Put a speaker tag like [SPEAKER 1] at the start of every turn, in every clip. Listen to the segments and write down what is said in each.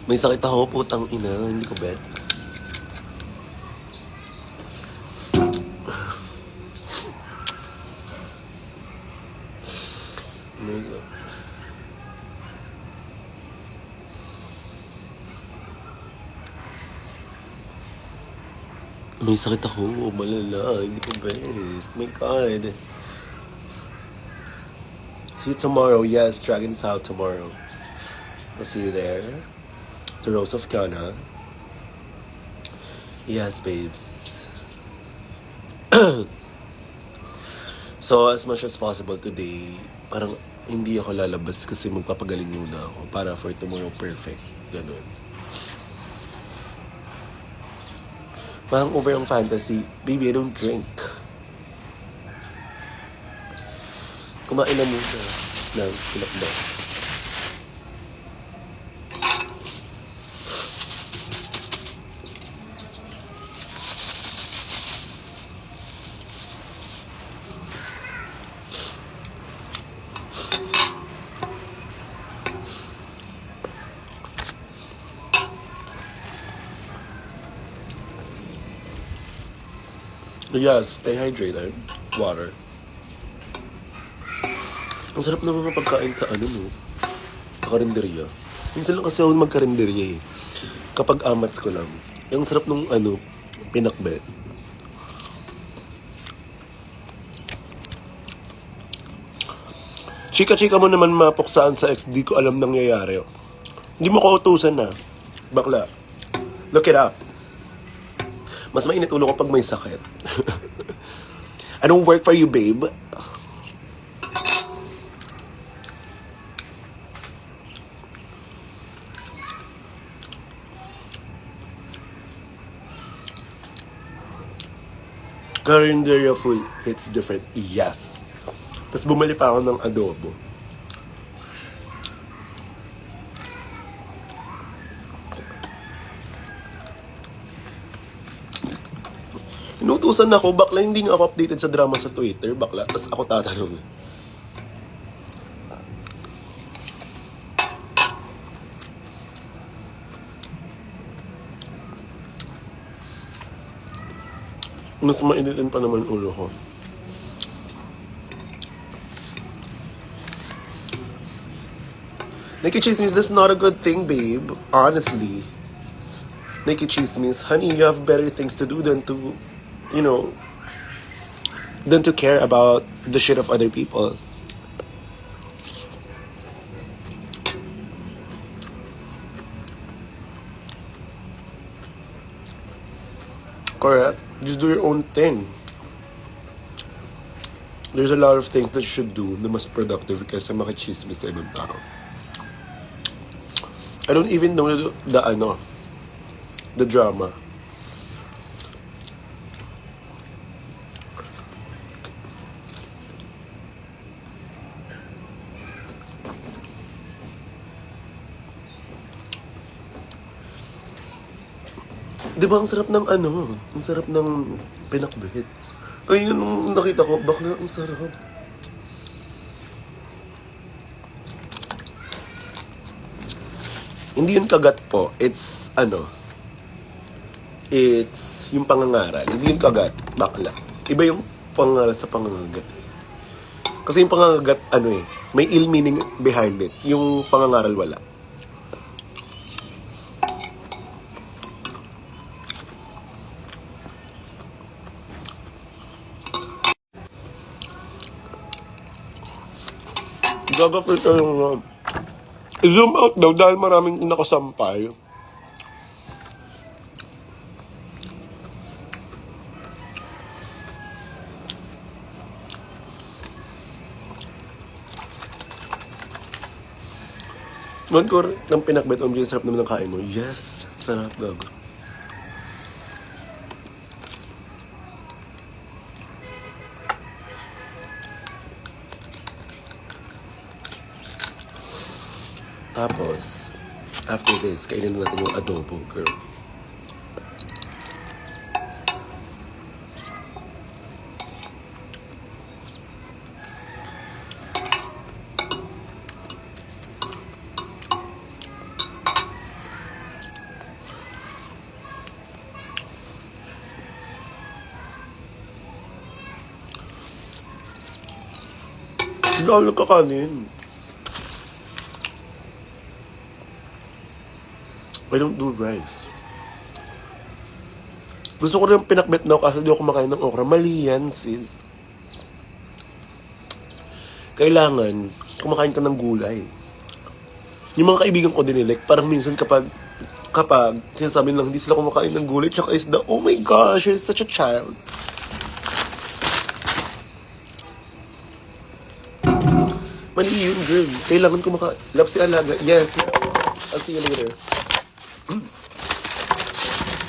[SPEAKER 1] May sakit ako, putang ina. Hindi ko bet. May sakit ako, malala. Hindi ko bet. My God. See you tomorrow. Yes, Dragon's out tomorrow. I'll see you there. The Rose of Ghana. Yes, babes. So, as much as possible today, parang hindi ako lalabas kasi magpapagaling muna ako para for tomorrow perfect. Ganun. Parang over ang fantasy. Baby, I don't drink. Kumain na muna ng pinakbet. Yes, stay hydrated. Water. Ang sarap naman ng pagkain sa ano, no? Sa karinderya. Minsan lang kasi ako magkarinderya eh. Kapag amats ko lang. Ang sarap nung ano, pinakbet. Chika-chika mo naman mapuksaan sa ex, di ko alam nangyayari. Hindi mo ko utusan na. Bakla. Look it up. Mas mainit ulo ko pag may sakit. I don't work for you, babe. Carinderia food hits different. Yes. Tapos bumali pa ako ng adobo. Inutusan ako, bakla hindi nga ako updated sa drama sa Twitter, bakla. Tapos ako tatanong. Mas mainitin pa naman ulo ko. Nikki Chismis, that's not a good thing, babe. Honestly. Nikki Chismis, honey, you have better things to do than to, you know, than to care about the shit of other people. Correct? Just do your own thing. There's a lot of things that you should do na mas productive kasi makichismis sa ibang tao. I don't even know the drama. Diba ang sarap ng ano? Ang sarap ng pinakbet. Ay, nung nakita ko, bakla ang sarap. Hindi yun kagat po. It's, it's yung pangangaral. Hindi yun kagat, bakla. Iba yung pangangaral sa pangangagat. Kasi yung pangangagat, may ill meaning behind it. Yung pangangaral wala. Gaga-free tayo nga. I-zoom out daw dahil maraming nakasampay. Noon ko ng pinakbet, sarap naman ng kain mo. Yes, sarap gago. Tapos, after this, kainin natin yung adobo, girl. Hindi ako nagkakanin. I don't do rice. Gusto ko rin pinakbet na kasi di ako kumakain ng okra. Mali yan, sis. Kailangan kumakain ka ng gulay. Yung mga kaibigan ko din, like, parang minsan kapag sinasabi lang hindi sila kumakain ng gulay tsaka isda, oh my gosh, you're such a child. Mali yun, girl. Kailangan kumakain. Love si Alaga. Yes. I'll see you later.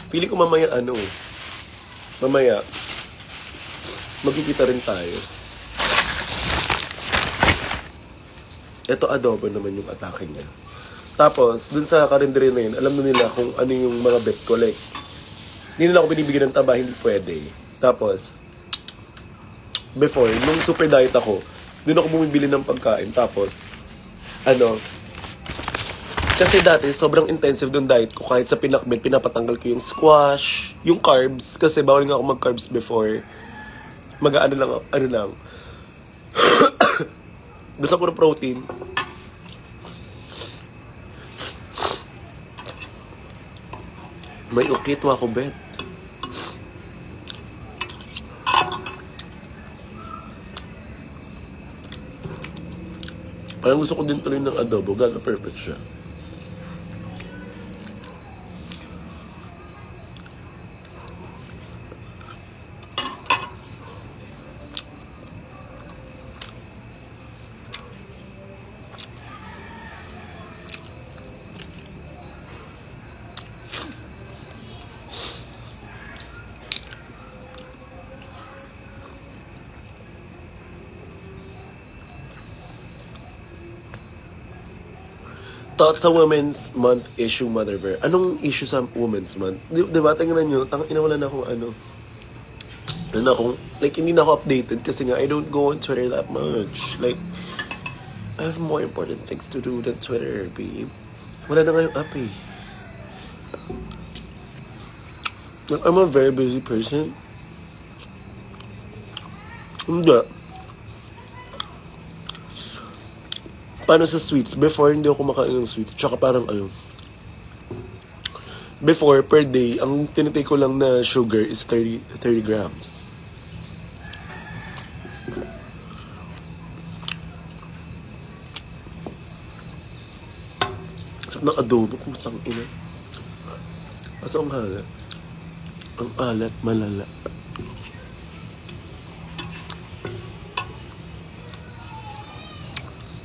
[SPEAKER 1] Pili ko mamaya magkikita rin tayo. Ito adobo naman yung atake niya. Tapos, dun sa karinderya na yun, alam na nila kung ano yung mga bet ko. Like, hindi nila ako binibigyan ng taba, hindi pwede. Tapos, before, nung super diet ako, dun ako bumibili ng pagkain. Tapos, kasi dati, sobrang intensive dun diet ko. Kahit sa pinakbet, pinapatanggal ko yung squash, yung carbs. Kasi bawal nga ako mag-carbs before. Ano lang. Gusto ko na protein. May ukit wa ko, bet. Parang gusto ko din tuloy ng adobo. Gaga perfect siya. Thoughts sa Women's Month issue, Motherver. Anong issue sa Women's Month? Diba, tingnan nyo, wala na akong like, hindi na ako updated kasi nga, I don't go on Twitter that much. Like, I have more important things to do than Twitter, babe. Wala na nga yung app, eh. Like, I'm a very busy person. Hindi. Paano sa sweets? Before, hindi ako kumakain ng sweets. Tsaka parang before, per day, ang tinitake ko lang na sugar is 30 grams. Sarap ng adobo, putang ina. Asa ang halat? Ang alat, malala.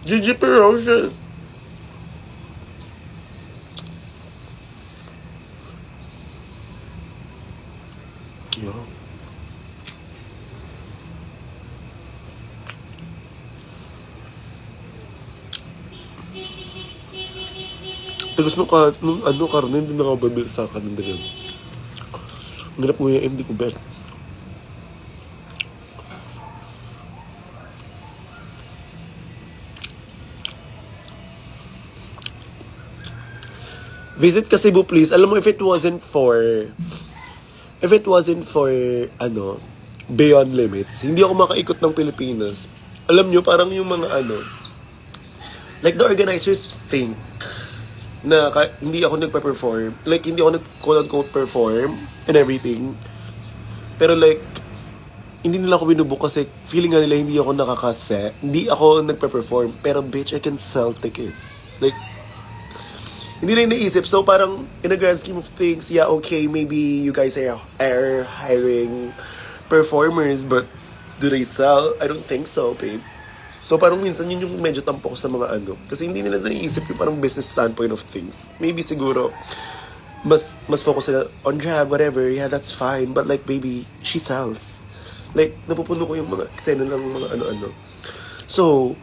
[SPEAKER 1] GG Perosion. Yeah. Tagas nung karne, hindi na ako babil sa kanin din. Ganap mo yung hindi ko bet. Visit ka Cebu, please. Alam mo, if it wasn't for Beyond Limits, hindi ako makaikot ng Pilipinas. Alam nyo, parang yung mga like the organizers think na hindi ako nagpa-perform. Like, hindi ako quote-unquote perform and everything. Pero like, hindi nila ako binubuk kasi feeling nga nila hindi ako hindi ako nagpa-perform. Pero bitch, I can sell tickets. Like, hindi na naisip. So parang in the grand scheme of things, yeah, okay, maybe you guys are hiring performers, but do they sell? I don't think so, babe. So parang minsan yun yung medyo tampo ko sa mga kasi hindi nila naisip yung parang business standpoint of things. Maybe siguro mas focus sila on drag, whatever, yeah, that's fine. But like, baby, she sells. Like, napupuno ko yung mga eksena ng mga So,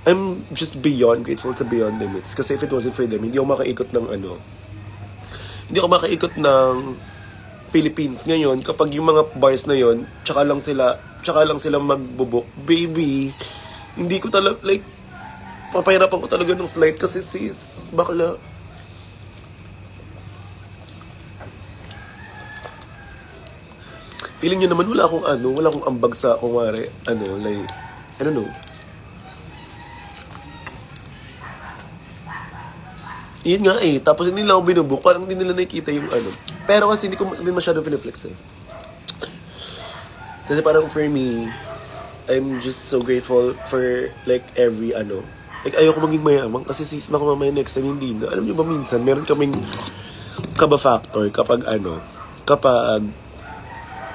[SPEAKER 1] I'm just beyond grateful to Beyond Limits. Kasi if it wasn't for them, hindi ako makaikot ng Philippines. Ngayon, kapag yung mga bars na yon, tsaka lang sila magbubuk, baby, hindi ko talaga, like, papahirapan ko talaga ng slide kasi sis, bakla. Feeling nyo naman wala akong ambag sa, like, I don't know. Yun nga eh. Tapos hindi nila ako binubook. Parang hindi nila nakikita yung ano. Pero kasi hindi ko din masyado piniflex eh. Kasi parang for me, I'm just so grateful for like every ano. Like ayoko maging mayaman kasi sis baka mamaya next time hindi na. Alam niyo ba minsan, meron kaming kaba factor kapag ano, kapag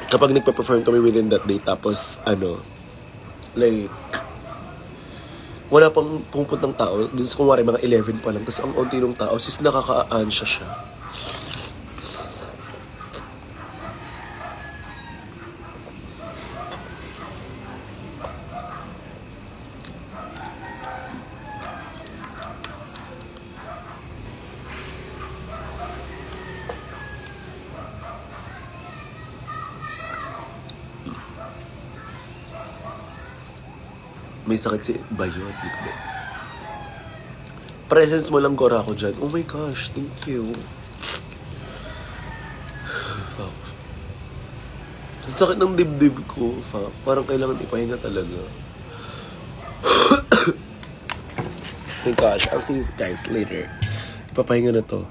[SPEAKER 1] nagpa-perform kami within that day tapos ano, like wala pang pumupuntang tao, dun sa kumwari mga 11 pa lang, tapos ang onti ng tao, sis nakaka-ansya siya. May sakit si Bayot, di ko ba? Presence mo lang, Gora, ako dyan. Oh my gosh, thank you. Fuck. Ang sakit ng dibdib ko. Fuck. Parang kailangan ipahinga talaga. Oh my gosh, I'll see you guys later. Ipapahinga na to.